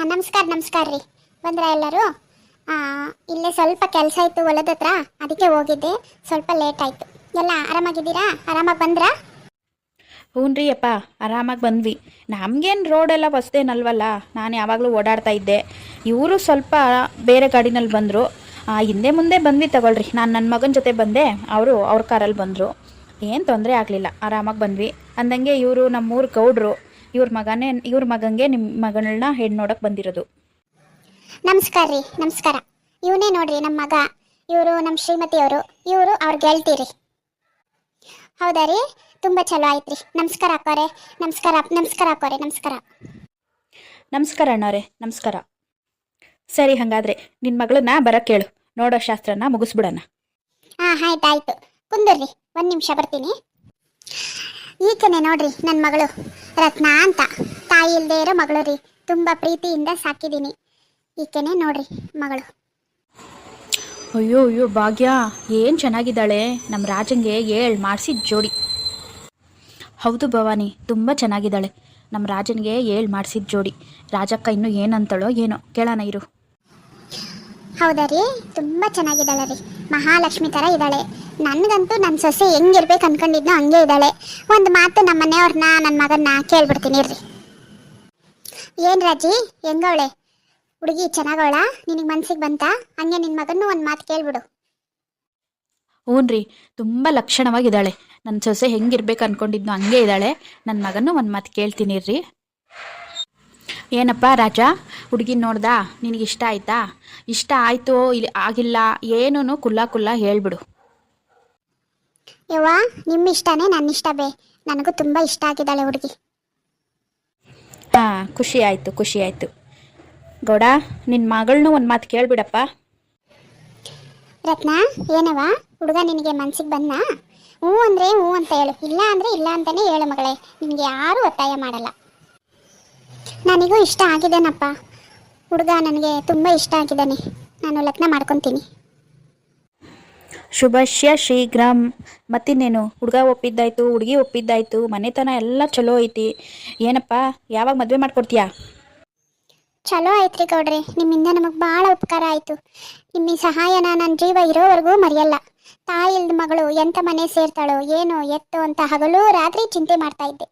ನಮಸ್ಕಾರ ನಮಸ್ಕಾರ ರೀ. ಬಂದ್ರ ಎಲ್ಲರೂ? ಇಲ್ಲೇ ಸ್ವಲ್ಪ ಕೆಲಸ ಇತ್ತು ಹೊಲದ ಹತ್ರ, ಅದಕ್ಕೆ ಹೋಗಿದ್ದೆ. ಸ್ವಲ್ಪ ಲೇಟ್ ಆಯಿತು. ಎಲ್ಲ ಆರಾಮಾಗಿದ್ದೀರಾ? ಆರಾಮಾಗಿ ಬಂದ್ರಾ? ಹ್ಞೂ ರೀ ಅಪ್ಪ, ಆರಾಮಾಗಿ ಬಂದ್ವಿ. ನಮಗೇನು ರೋಡೆಲ್ಲ ಹೊಸ್ದೇನಲ್ವಲ್ಲ, ನಾನು ಯಾವಾಗಲೂ ಓಡಾಡ್ತಾ ಇದ್ದೆ. ಇವರು ಸ್ವಲ್ಪ ಬೇರೆ ಗಾಡಿನಲ್ಲಿ ಬಂದರು. ಹಿಂದೆ ಮುಂದೆ ಬಂದ್ವಿ ತಗೊಳ್ರಿ. ನಾನು ನನ್ನ ಮಗನ ಜೊತೆ ಬಂದೆ, ಅವರು ಅವ್ರ ಕಾರಲ್ಲಿ ಬಂದರು. ಏನು ತೊಂದರೆ ಆಗಲಿಲ್ಲ, ಆರಾಮಾಗಿ ಬಂದ್ವಿ. ಅಂದಂಗೆ ಇವರು ನಮ್ಮೂರು ಗೌಡ್ರು. ಇವ್ರ ಮಗಂಗೆ ನಿಮ್ಮ ಮಗಳನ್ನ ಹೆಣ್ಣು ನೋಡೋಕೆ ಬಂದಿರೋದು. ನಮಸ್ಕಾರ ರೀ, ನಮಸ್ಕಾರ. ಇವನೇ ನೋಡ್ರಿ ನಮ್ಮ ಮಗ. ಇವರು ನಮ್ಮ ಶ್ರೀಮತಿಯವರು, ಇವರು ಅವ್ರ ಗೆಳ್ತೀರಿ. ಹೌದಾ ರೀ? ತುಂಬ ಚಲೋ ಆಯ್ತು ರೀ. ನಮಸ್ಕಾರ ಅಕ್ಕೋರೆ. ನಮಸ್ಕಾರ ನಮಸ್ಕಾರ ಅಕ್ಕೋರೆ. ನಮಸ್ಕಾರ. ನಮಸ್ಕಾರ ಅಣ್ಣವ್ರೆ, ನಮಸ್ಕಾರ. ಸರಿ, ಹಾಗಾದರೆ ನಿನ್ನ ಮಗಳನ್ನ ಬರೋಕ್ಕೆ ಕೇಳು, ನೋಡೋ ಶಾಸ್ತ್ರನ ಮುಗಿಸ್ಬಿಡೋಣ. ಆಯ್ತಾಯ್ತು. ಕುಂದರ್ರಿ, ಒಂದು ನಿಮಿಷ ಬರ್ತೀನಿ. ಈಕೆನೆ ನೋಡ್ರಿ ನನ್ನ ಮಗಳು, ರತ್ನ ಅಂತ. ತಾಯಿ ಇಲ್ಲದೆ ಇರೋ ಮಗಳು ರೀ. ತುಂಬ ಪ್ರೀತಿಯಿಂದ ಸಾಕಿದ್ದೀನಿ. ಈಕೆನೆ ನೋಡ್ರಿ ಮಗಳು. ಅಯ್ಯೋ ಅಯ್ಯೋ ಭಾಗ್ಯ, ಏನು ಚೆನ್ನಾಗಿದ್ದಾಳೆ. ನಮ್ಮ ರಾಜಂಗೆ ಮಾಡಿಸಿದ ಜೋಡಿ. ಹೌದು ಭವಾನಿ, ತುಂಬ ಚೆನ್ನಾಗಿದ್ದಾಳೆ. ನಮ್ಮ ರಾಜನಿಗೆ ಮಾಡಿಸಿದ ಜೋಡಿ. ರಾಜಕ್ಕ ಇನ್ನೂ ಏನಂತಳೋ ಏನೋ, ಕೇಳೋಣ ಇರು. ಹೌದಾ ರೀ? ತುಂಬ ಚೆನ್ನಾಗಿದ್ದಾಳೆ ರೀ. ಮಹಾಲಕ್ಷ್ಮಿ ಥರ ಇದ್ದಾಳೆ. ನನಗಂತೂ ನನ್ನ ಸೊಸೆ ಹೆಂಗಿರ್ಬೇಕು ಅನ್ಕೊಂಡಿದ್ನೋ ಹಂಗೆ ಇದ್ದಾಳೆ. ಒಂದು ಮಾತು ನಮ್ಮ ಮನೆಯವ್ರನ್ನ, ನನ್ನ ಮಗನ್ನ ಕೇಳ್ಬಿಡ್ತೀನಿ ರೀ. ಏನು ರಾಜಿ, ಹೆಂಗವಳೆ ಹುಡುಗಿ? ಚೆನ್ನಾಗವಳ? ನಿನಗೆ ಮನ್ಸಿಗೆ ಬಂತಾ? ಹಂಗೆ ನಿನ್ನ ಮಗನ್ನೂ ಒಂದು ಮಾತು ಕೇಳ್ಬಿಡು. ಹ್ಞೂ ರೀ, ತುಂಬ ಲಕ್ಷಣವಾಗಿದ್ದಾಳೆ. ನನ್ನ ಸೊಸೆ ಹೆಂಗಿರ್ಬೇಕು ಅನ್ಕೊಂಡಿದ್ನೋ ಹಂಗೆ ಇದ್ದಾಳೆ. ನನ್ನ ಮಗನೂ ಒಂದು ಮಾತು ಕೇಳ್ತೀನಿ ರೀ. ಏನಪ್ಪ ರಾಜ, ಹುಡುಗಿ ನೋಡ್ದಾ? ನಿನಗೆ ಇಷ್ಟ ಆಯ್ತಾ? ಇಷ್ಟ ಆಯಿತು ಇಲ್ಲಿ ಆಗಿಲ್ಲ ಏನೂ ಕುಲ್ಲ ಹೇಳ್ಬಿಡು. ಯವ್ವ, ನಿಮ್ಮ ಇಷ್ಟನೇ ನನ್ನ ಇಷ್ಟ ಬೇ. ನನಗೂ ತುಂಬ ಇಷ್ಟ ಆಗಿದ್ದಾಳೆ ಹುಡುಗಿ. ಖುಷಿ ಆಯಿತು. ಗೌಡ, ನಿನ್ನ ಮಗಳನ್ನೂ ಒಂದು ಮಾತು ಕೇಳ್ಬಿಡಪ್ಪ. ರತ್ನ, ಏನವ ಹುಡುಗ ನಿನಗೆ ಮನ್ಸಿಗೆ ಬಂದ? ಹ್ಞೂ ಅಂದರೆ ಹ್ಞೂ ಅಂತ ಹೇಳು, ಇಲ್ಲ ಅಂದರೆ ಇಲ್ಲ ಅಂತಲೇ ಹೇಳು ಮಗಳೇ. ನಿನಗೆ ಯಾರೂ ಒತ್ತಾಯ ಮಾಡಲ್ಲ. ನನಗೂ ಇಷ್ಟ ಆಗಿದ್ದೇನಪ್ಪ ಹುಡುಗ, ನನಗೆ ತುಂಬ ಇಷ್ಟ ಆಗಿದ್ದಾನೆ. ನಾನು ಲಗ್ನ ಮಾಡ್ಕೊತೀನಿ. ಶುಭಶ್ಯ ಶೀಘ್ರಂ. ಮತ್ತಿನ್ನೇನು, ಹುಡುಗ ಒಪ್ಪಿದ್ದಾಯ್ತು, ಹುಡುಗಿ ಒಪ್ಪಿದ್ದಾಯ್ತು, ಮನೆತನ ಎಲ್ಲ ಚಲೋ ಐತಿ. ಏನಪ್ಪ, ಯಾವಾಗ ಮದುವೆ ಮಾಡ್ಕೊಡ್ತೀಯಾ? ಚಲೋ ಆಯ್ತ್ರಿ ಗೌಡ್ರೆ, ನಿಮ್ಮಿಂದ ನಮಗೆ ಭಾಳ ಉಪಕಾರ ಆಯಿತು. ನಿಮ್ಮ ಸಹಾಯನ ನನ್ನ ಜೀವ ಇರೋವರೆಗೂ ಮರೆಯಲ್ಲ. ತಾಯಿ ಇಲ್ದ ಮಗಳು ಎಂಥ ಮನೆ ಸೇರ್ತಾಳೋ ಏನೋ ಎತ್ತೋ ಅಂತ ಹಗಲು ರಾತ್ರಿ ಚಿಂತೆ ಮಾಡ್ತಾ ಇದ್ದೆ.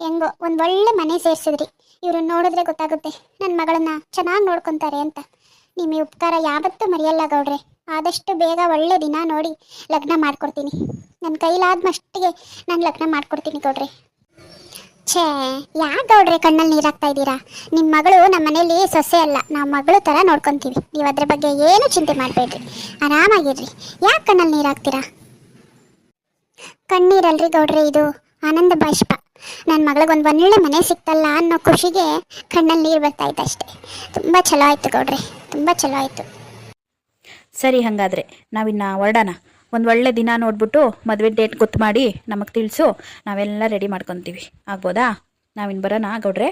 ಹೆಂಗೋ ಒಂದು ಒಳ್ಳೆ ಮನೆ ಸೇರಿಸಿದ್ರಿ. ಇವ್ರನ್ನ ನೋಡಿದ್ರೆ ಗೊತ್ತಾಗುತ್ತೆ ನನ್ನ ಮಗಳನ್ನ ಚೆನ್ನಾಗಿ ನೋಡ್ಕೊತಾರೆ ಅಂತ. ನಿಮ್ಮ ಉಪಕಾರ ಯಾವತ್ತೂ ಮರೆಯಲ್ಲ ಗೌಡ್ರೆ. ಆದಷ್ಟು ಬೇಗ ಒಳ್ಳೆ ದಿನ ನೋಡಿ ಲಗ್ನ ಮಾಡ್ಕೊಡ್ತೀನಿ. ನನ್ನ ಕೈಲಾದ ಮಟ್ಟಿಗೆ ನಾನು ಲಗ್ನ ಮಾಡ್ಕೊಡ್ತೀನಿ ಗೌಡ್ರೆ. ಛೇ, ಯಾಕೆ ಗೌಡ್ರೆ ಕಣ್ಣಲ್ಲಿ ನೀರಾಗ್ತಾ ಇದ್ದೀರಾ? ನಿಮ್ಮ ಮಗಳು ನಮ್ಮ ಮನೇಲಿ ಸೊಸೆ ಅಲ್ಲ, ನಾವು ಮಗಳು ಥರ ನೋಡ್ಕೊತೀವಿ. ನೀವು ಅದ್ರ ಬಗ್ಗೆ ಏನು ಚಿಂತೆ ಮಾಡಬೇಡ್ರಿ, ಆರಾಮಾಗಿರ್ರಿ. ಯಾಕೆ ಕಣ್ಣಲ್ಲಿ ನೀರಾಗ್ತೀರಾ? ಕಣ್ಣೀರಲ್ರಿ ಗೌಡ್ರೆ, ಇದು ಆನಂದ ಬಾಷ್ಪ. ನನ್ನ ಮಗಳಿಗೊಂದು ಒಳ್ಳೆ ಮನೆ ಸಿಕ್ತಲ್ಲ ಅನ್ನೋ ಖುಷಿಗೆ ಕಣ್ಣಲ್ಲಿ ನೀರು ಬರ್ತಾ ಇದ್ದ ಅಷ್ಟೇ. ತುಂಬ ಚಲೋ ಆಯಿತು ಗೌಡ್ರೆ, ತುಂಬ ಚಲೋ ಆಯಿತು. ಸರಿ, ಹಾಗಾದರೆ ನಾವಿನ್ನು ಹೊರಡೋಣ. ಒಂದು ಒಳ್ಳೆ ದಿನ ನೋಡ್ಬಿಟ್ಟು ಮದುವೆ ಡೇಟ್ ಗೊತ್ತು ಮಾಡಿ ನಮಗೆ ತಿಳಿಸು. ನಾವೆಲ್ಲ ರೆಡಿ ಮಾಡ್ಕೊತೀವಿ. ಆಗ್ಬೋದಾ? ನಾವಿನ್ನು ಬರೋಣ ಗೌಡ್ರೆ?